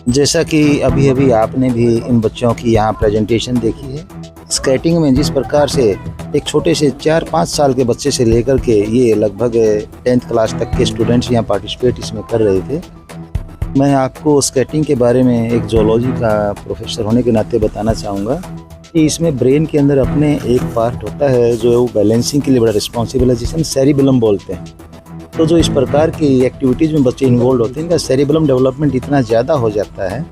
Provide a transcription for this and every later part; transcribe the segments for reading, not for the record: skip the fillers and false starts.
जैसा कि अभी अभी आपने भी इन बच्चों की यहाँ प्रेजेंटेशन देखी है, स्केटिंग में जिस प्रकार से एक छोटे से 4-5 साल के बच्चे से लेकर के ये लगभग 10th क्लास तक के स्टूडेंट्स यहाँ पार्टिसिपेट इसमें कर रहे थे। मैं आपको स्केटिंग के बारे में एक जूलॉजी का प्रोफेसर होने के नाते बताना चाहूँगा कि इसमें ब्रेन के अंदर अपने एक पार्ट होता है जो बैलेंसिंग के लिए बड़ा रिस्पॉन्सिबल है, जिसे हम सेरिबेलम बोलते हैं। तो जो इस प्रकार की एक्टिविटीज़ में बच्चे इन्वॉल्व होते हैं, इनका सेरिबेलम डेवलपमेंट इतना ज़्यादा हो जाता है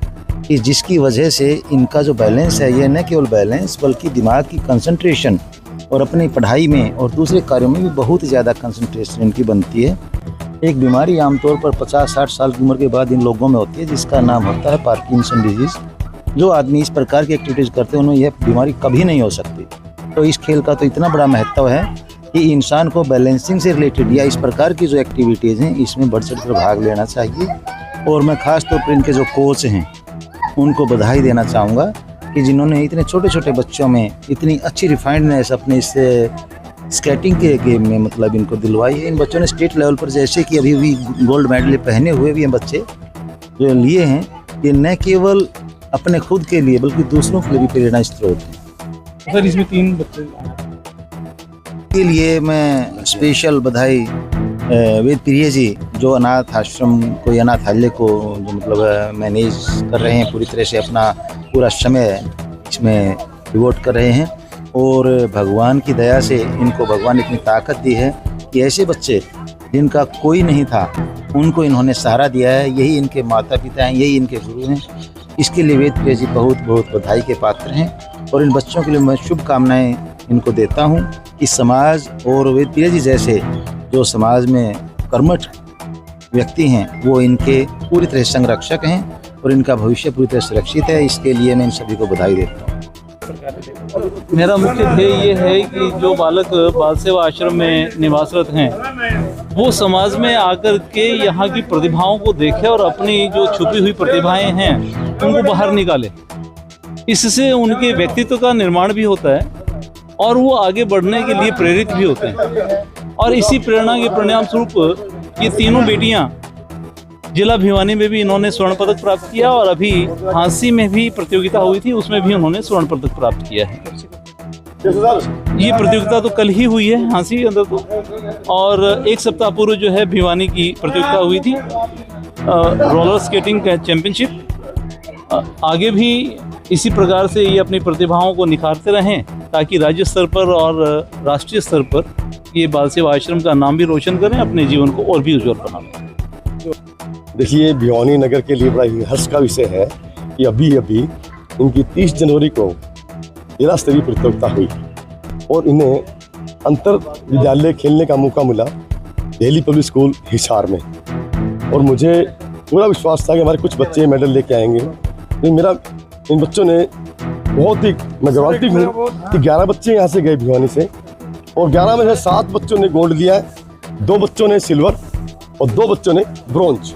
कि जिसकी वजह से इनका जो बैलेंस है, ये न केवल बैलेंस बल्कि दिमाग की कंसंट्रेशन और अपनी पढ़ाई में और दूसरे कार्यों में भी बहुत ज़्यादा कंसंट्रेशन इनकी बनती है। एक बीमारी आमतौर पर 50-60 साल की उम्र के बाद इन लोगों में होती है, जिसका नाम होता है पार्किंसन डिजीज़। जो आदमी इस प्रकार की एक्टिविटीज़ करते हैं उन्हें यह बीमारी कभी नहीं हो सकती। तो इस खेल का तो इतना बड़ा महत्व है कि इंसान को बैलेंसिंग से रिलेटेड या इस प्रकार की जो एक्टिविटीज़ हैं इसमें बढ़ चढ़ कर भाग लेना चाहिए। और मैं ख़ास तौर पर इनके जो कोच हैं उनको बधाई देना चाहूँगा कि जिन्होंने इतने छोटे छोटे बच्चों में इतनी अच्छी रिफाइंडनेस अपने इस स्केटिंग के गेम में मतलब इनको दिलवाई है। इन बच्चों ने स्टेट लेवल पर जैसे कि अभी भी गोल्ड मेडल पहने हुए भी हैं बच्चे जो लिए हैं, ये न केवल अपने खुद के लिए बल्कि दूसरों के लिए भी प्रेरणा स्रोत है। सर इसमें 3 बच्चे के लिए मैं स्पेशल बधाई वेद प्रिय जी जो अनाथ आश्रम को अनाथालय को जो मतलब मैनेज कर रहे हैं, पूरी तरह से अपना पूरा समय इसमें डिवोट कर रहे हैं। और भगवान की दया से इनको भगवान इतनी ताकत दी है कि ऐसे बच्चे जिनका कोई नहीं था उनको इन्होंने सहारा दिया है। यही इनके माता पिता हैं, यही इनके गुरु हैं। इसके लिए वेद प्रिय जी बहुत बहुत बधाई के पात्र हैं। और इन बच्चों के लिए मैं शुभकामनाएं इनको देता हूं कि समाज और वेद प्रिय जी जैसे जो समाज में कर्मठ व्यक्ति हैं वो इनके पूरी तरह संरक्षक हैं और इनका भविष्य पूरी तरह सुरक्षित है। इसके लिए मैं इन सभी को बधाई देता हूँ। मेरा मुख्य ध्येय ये है कि जो बालक बाल सेवा आश्रम में निवासरत हैं वो समाज में आकर के यहाँ की प्रतिभाओं को देखें और अपनी जो छुपी हुई प्रतिभाएं हैं उनको बाहर निकालें। इससे उनके व्यक्तित्व का निर्माण भी होता है और वो आगे बढ़ने के लिए प्रेरित भी होते हैं। और इसी प्रेरणा के परिणाम स्वरूप ये तीनों बेटियां जिला भिवानी में भी इन्होंने स्वर्ण पदक प्राप्त किया और अभी हाँसी में भी प्रतियोगिता हुई थी, उसमें भी उन्होंने स्वर्ण पदक प्राप्त किया है। ये प्रतियोगिता तो कल ही हुई है हाँसी के अंदर तो, और एक सप्ताह पूर्व जो है भिवानी की प्रतियोगिता हुई थी रोलर स्केटिंग चैंपियनशिप। आगे भी इसी प्रकार से ये अपनी प्रतिभाओं को निखारते रहें ताकि राज्य स्तर पर और राष्ट्रीय स्तर पर ये बाल सेवा आश्रम का नाम भी रोशन करें, अपने जीवन को और भी उज्जवल बनाएं। देखिए, भिवानी नगर के लिए बड़ा ही हर्ष का विषय है कि अभी इनकी 30 जनवरी को जिला स्तरीय प्रतियोगिता हुई और इन्हें अंतर विद्यालय खेलने का मौका मिला दिल्ली पब्लिक स्कूल हिसार में। और मुझे पूरा विश्वास था कि हमारे कुछ बच्चे मेडल लेके आएंगे। लेकिन मेरा इन बच्चों ने बहुत ही, मैं गौरवान्वित हूँ कि 11 बच्चे यहाँ से गए भिवानी से और 11 में से 7 बच्चों ने गोल्ड लिया है, 2 बच्चों ने सिल्वर और 2 बच्चों ने ब्रॉन्ज।